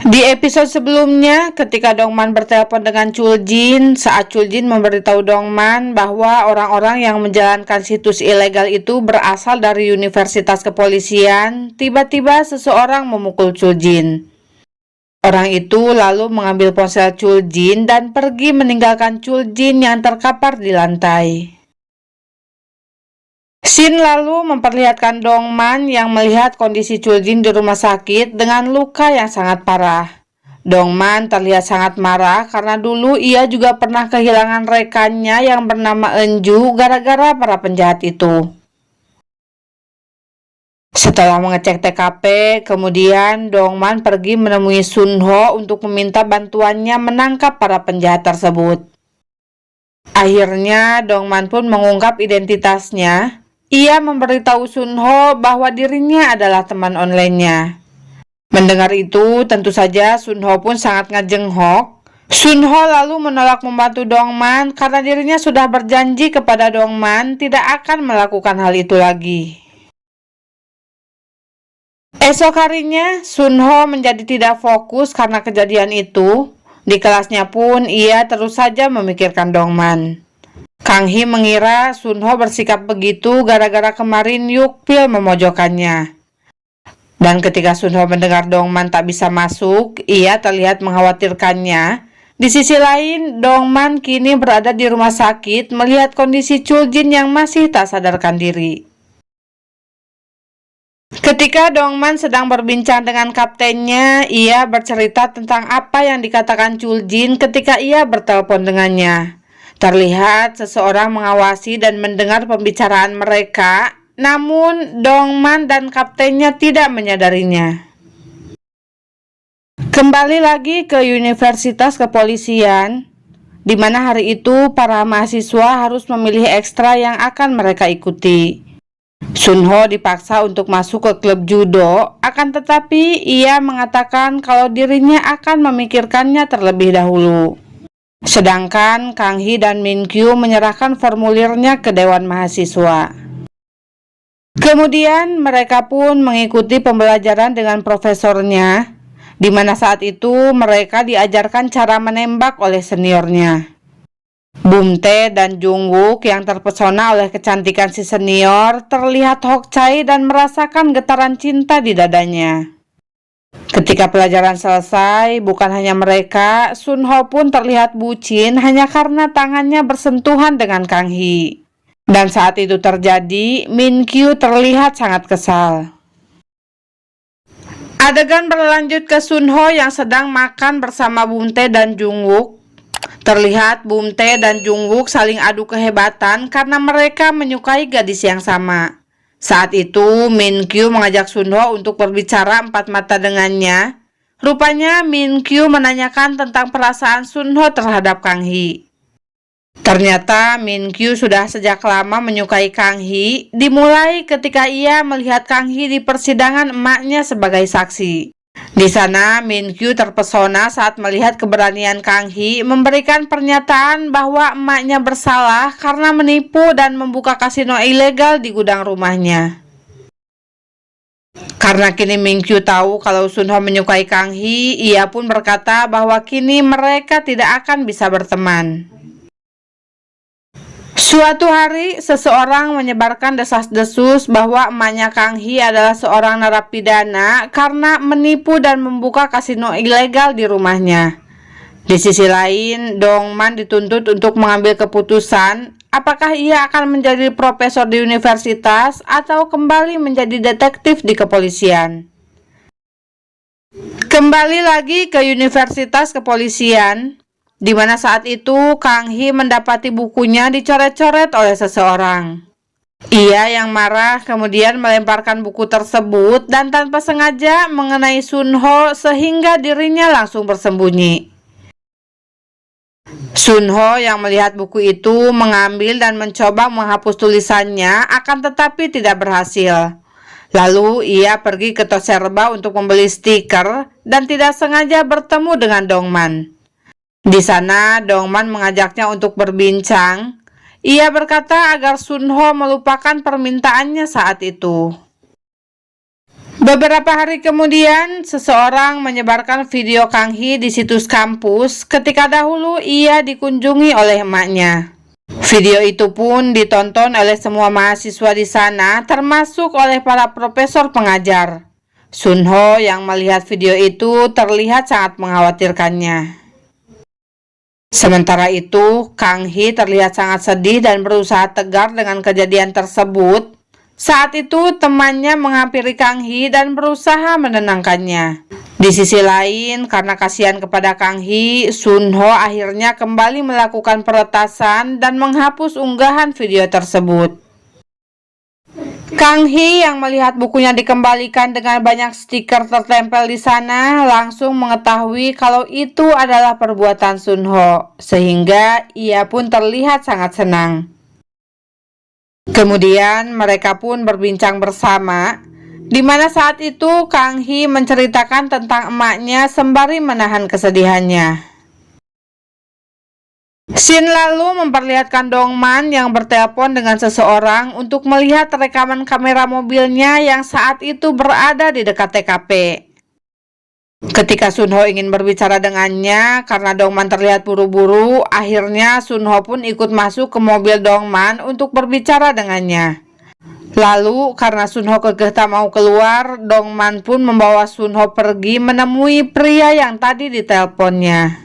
Di episode sebelumnya, ketika Dongman bertelepon dengan Chul Jin, saat Chul Jin memberitahu Dongman bahwa orang-orang yang menjalankan situs ilegal itu berasal dari universitas kepolisian, tiba-tiba seseorang memukul Chul Jin. Orang itu lalu mengambil ponsel Chul Jin dan pergi meninggalkan Chul Jin yang terkapar di lantai. Shin lalu memperlihatkan Dongman yang melihat kondisi Chul Jin di rumah sakit dengan luka yang sangat parah. Dongman terlihat sangat marah karena dulu ia juga pernah kehilangan rekannya yang bernama Enju gara-gara para penjahat itu. Setelah mengecek TKP, kemudian Dongman pergi menemui Sunho untuk meminta bantuannya menangkap para penjahat tersebut. Akhirnya Dongman pun mengungkap identitasnya. Ia memberitahu Sunho bahwa dirinya adalah teman online-nya. Mendengar itu, tentu saja Sunho pun sangat ngejenghok. Sunho lalu menolak membantu Dongman karena dirinya sudah berjanji kepada Dongman tidak akan melakukan hal itu lagi. Esok harinya, Sunho menjadi tidak fokus karena kejadian itu. Di kelasnya pun ia terus saja memikirkan Dongman. Kang Hee mengira Sunho bersikap begitu gara-gara kemarin Yukpil memojokkannya. Dan ketika Sunho mendengar Dongman tak bisa masuk, ia terlihat mengkhawatirkannya. Di sisi lain, Dongman kini berada di rumah sakit melihat kondisi Chul Jin yang masih tak sadarkan diri. Ketika Dongman sedang berbincang dengan kaptennya, ia bercerita tentang apa yang dikatakan Chul Jin ketika ia bertelepon dengannya. Terlihat seseorang mengawasi dan mendengar pembicaraan mereka, namun Dongman dan kaptennya tidak menyadarinya. Kembali lagi ke Universitas Kepolisian, di mana hari itu para mahasiswa harus memilih ekstra yang akan mereka ikuti. Sunho dipaksa untuk masuk ke klub judo, akan tetapi ia mengatakan kalau dirinya akan memikirkannya terlebih dahulu. Sedangkan Kang Hee dan Min Kyu menyerahkan formulirnya ke Dewan Mahasiswa. Kemudian mereka pun mengikuti pembelajaran dengan profesornya, di mana saat itu mereka diajarkan cara menembak oleh seniornya. Bumtae dan Jungwook yang terpesona oleh kecantikan si senior terlihat hokcai dan merasakan getaran cinta di dadanya. Ketika pelajaran selesai, bukan hanya mereka, Sunho pun terlihat bucin hanya karena tangannya bersentuhan dengan Kang Hee. Dan saat itu terjadi, Min Kyu terlihat sangat kesal. Adegan berlanjut ke Sunho yang sedang makan bersama Bumtae dan Jungwook. Terlihat Bumtae dan Jungwook saling adu kehebatan karena mereka menyukai gadis yang sama. Saat itu, Min Kyu mengajak Sunho untuk berbicara empat mata dengannya. Rupanya Min Kyu menanyakan tentang perasaan Sunho terhadap Kang Hee. Ternyata Min Kyu sudah sejak lama menyukai Kang Hee, dimulai ketika ia melihat Kang Hee di persidangan emaknya sebagai saksi. Di sana, Min Kyu terpesona saat melihat keberanian Kang Hee memberikan pernyataan bahwa emaknya bersalah karena menipu dan membuka kasino ilegal di gudang rumahnya. Karena kini Min Kyu tahu kalau Sunho menyukai Kang Hee, ia pun berkata bahwa kini mereka tidak akan bisa berteman. Suatu hari, seseorang menyebarkan desas-desus bahwa emaknya Kang Hee adalah seorang narapidana karena menipu dan membuka kasino ilegal di rumahnya. Di sisi lain, Dongman dituntut untuk mengambil keputusan apakah ia akan menjadi profesor di universitas atau kembali menjadi detektif di kepolisian. Kembali lagi ke Universitas Kepolisian, di mana saat itu Kang Hee mendapati bukunya dicoret-coret oleh seseorang. Ia yang marah kemudian melemparkan buku tersebut dan tanpa sengaja mengenai Sunho sehingga dirinya langsung bersembunyi. Sunho yang melihat buku itu mengambil dan mencoba menghapus tulisannya, akan tetapi tidak berhasil. Lalu ia pergi ke Toserba untuk membeli stiker dan tidak sengaja bertemu dengan Dongman. Di sana, Dongman mengajaknya untuk berbincang. Ia berkata agar Sunho melupakan permintaannya saat itu. Beberapa hari kemudian, seseorang menyebarkan video Kang Hee di situs kampus ketika dahulu ia dikunjungi oleh emaknya. Video itu pun ditonton oleh semua mahasiswa di sana, termasuk oleh para profesor pengajar. Sunho yang melihat video itu terlihat sangat mengkhawatirkannya. Sementara itu, Kang Hee terlihat sangat sedih dan berusaha tegar dengan kejadian tersebut. Saat itu, temannya menghampiri Kang Hee dan berusaha menenangkannya. Di sisi lain, karena kasihan kepada Kang Hee, Sunho akhirnya kembali melakukan peretasan dan menghapus unggahan video tersebut. Kang Hee yang melihat bukunya dikembalikan dengan banyak stiker tertempel di sana langsung mengetahui kalau itu adalah perbuatan Sunho, sehingga ia pun terlihat sangat senang. Kemudian mereka pun berbincang bersama, di mana saat itu Kang Hee menceritakan tentang emaknya sembari menahan kesedihannya. Scene lalu memperlihatkan Dongman yang bertelepon dengan seseorang untuk melihat rekaman kamera mobilnya yang saat itu berada di dekat TKP. Ketika Sunho ingin berbicara dengannya, karena Dongman terlihat buru-buru, akhirnya Sunho pun ikut masuk ke mobil Dongman untuk berbicara dengannya. Lalu, karena Sunho kekeh tak mau keluar, Dongman pun membawa Sunho pergi menemui pria yang tadi diteleponnya.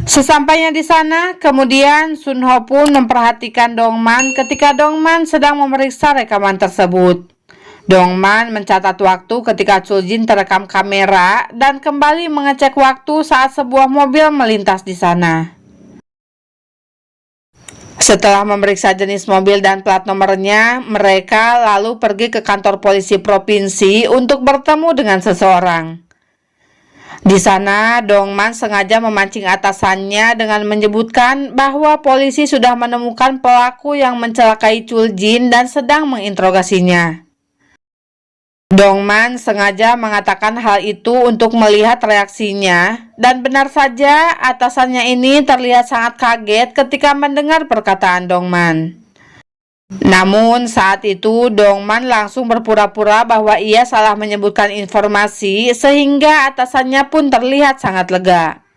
Sesampainya di sana, kemudian Sunho pun memperhatikan Dongman ketika Dongman sedang memeriksa rekaman tersebut. Dongman mencatat waktu ketika Chuljin terekam kamera dan kembali mengecek waktu saat sebuah mobil melintas di sana. Setelah memeriksa jenis mobil dan plat nomornya, mereka lalu pergi ke kantor polisi provinsi untuk bertemu dengan seseorang. Di sana, Dongman sengaja memancing atasannya dengan menyebutkan bahwa polisi sudah menemukan pelaku yang mencelakai Chuljin dan sedang menginterogasinya. Dongman sengaja mengatakan hal itu untuk melihat reaksinya, dan benar saja atasannya ini terlihat sangat kaget ketika mendengar perkataan Dongman. Namun saat itu Dongman langsung berpura-pura bahwa ia salah menyebutkan informasi sehingga atasannya pun terlihat sangat lega.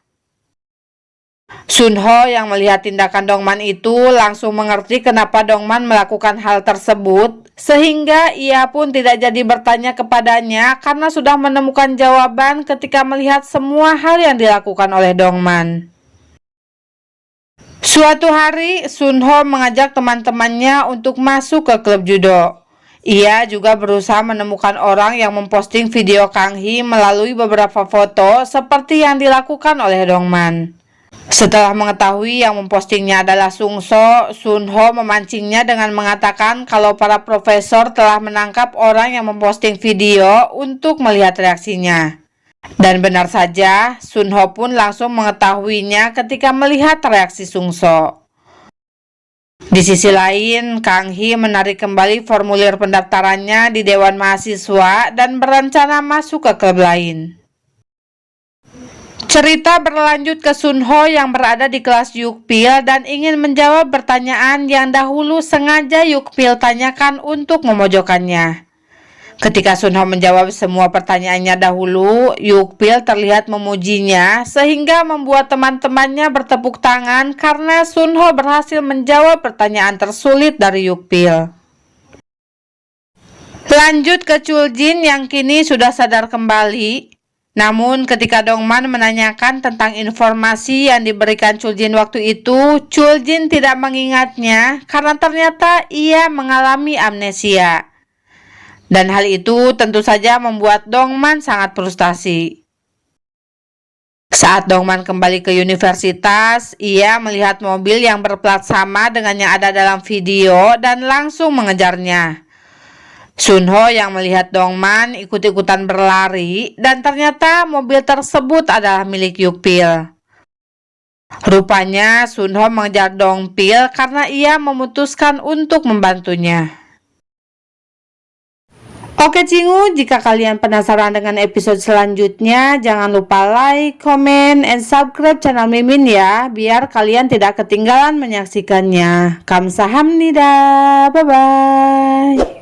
Sunho yang melihat tindakan Dongman itu langsung mengerti kenapa Dongman melakukan hal tersebut, sehingga ia pun tidak jadi bertanya kepadanya karena sudah menemukan jawaban ketika melihat semua hal yang dilakukan oleh Dongman. Suatu hari, Sunho mengajak teman-temannya untuk masuk ke klub judo. Ia juga berusaha menemukan orang yang memposting video Kang Hee melalui beberapa foto seperti yang dilakukan oleh Dongman. Setelah mengetahui yang mempostingnya adalah Sungso, Sunho memancingnya dengan mengatakan kalau para profesor telah menangkap orang yang memposting video untuk melihat reaksinya. Dan benar saja, Sunho pun langsung mengetahuinya ketika melihat reaksi Sungso. Di sisi lain, Kang Hee menarik kembali formulir pendaftarannya di Dewan Mahasiswa dan berencana masuk ke klub lain. Cerita berlanjut ke Sunho yang berada di kelas Yukpil dan ingin menjawab pertanyaan yang dahulu sengaja Yukpil tanyakan untuk memojokkannya. Ketika Sunho menjawab semua pertanyaannya dahulu, Yukpil terlihat memujinya sehingga membuat teman-temannya bertepuk tangan karena Sunho berhasil menjawab pertanyaan tersulit dari Yukpil. Lanjut ke Chuljin yang kini sudah sadar kembali. Namun ketika Dongman menanyakan tentang informasi yang diberikan Chuljin waktu itu, Chuljin tidak mengingatnya karena ternyata ia mengalami amnesia. Dan hal itu tentu saja membuat Dongman sangat frustasi. Saat Dongman kembali ke universitas, ia melihat mobil yang berplat sama dengan yang ada dalam video dan langsung mengejarnya. Sunho yang melihat Dongman ikut-ikutan berlari dan ternyata mobil tersebut adalah milik Yukpil. Rupanya Sunho mengejar Dongpil karena ia memutuskan untuk membantunya. Oke Cingu, jika kalian penasaran dengan episode selanjutnya, jangan lupa like, comment, and subscribe channel Mimin ya, biar kalian tidak ketinggalan menyaksikannya. Kamsahamnida, bye-bye.